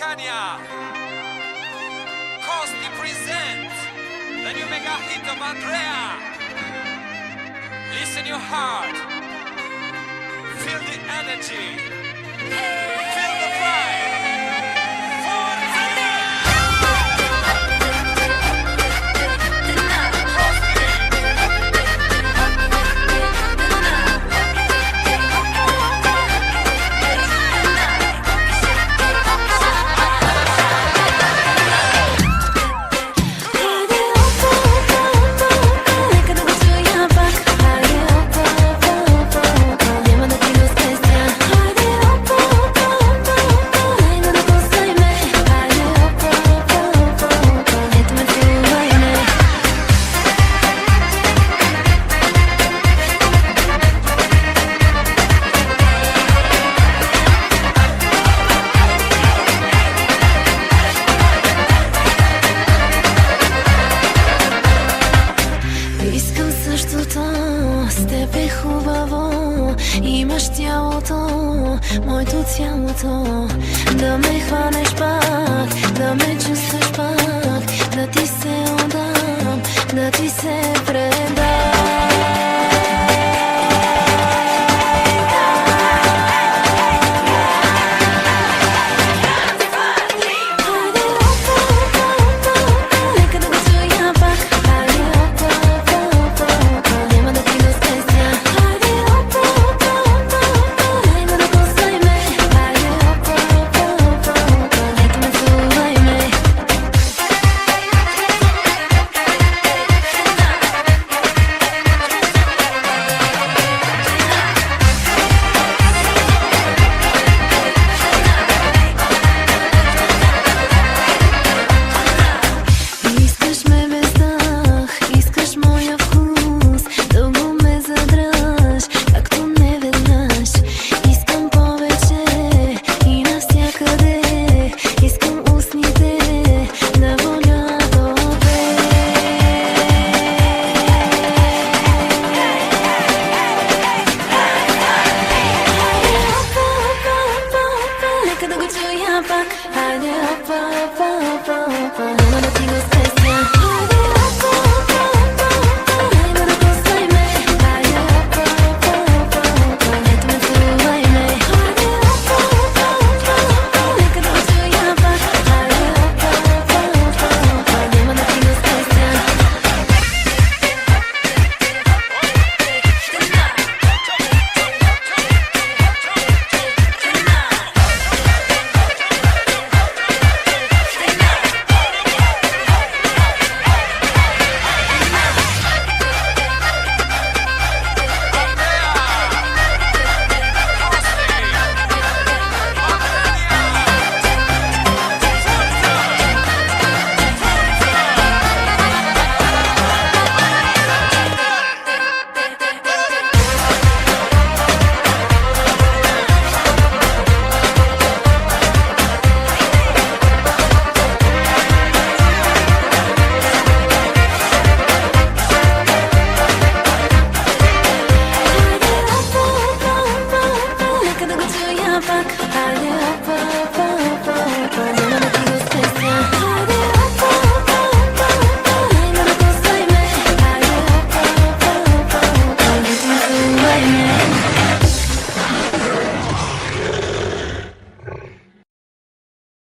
Kania. Costi presents the new mega hit of Andrea. Listen your heart. Feel the energy. Feel the vibe. С теб е хубаво, имаш тялото, моето цялото. Да ме хванеш пак, да ме чувстваш пак, да ти се отдам, да ти се предам.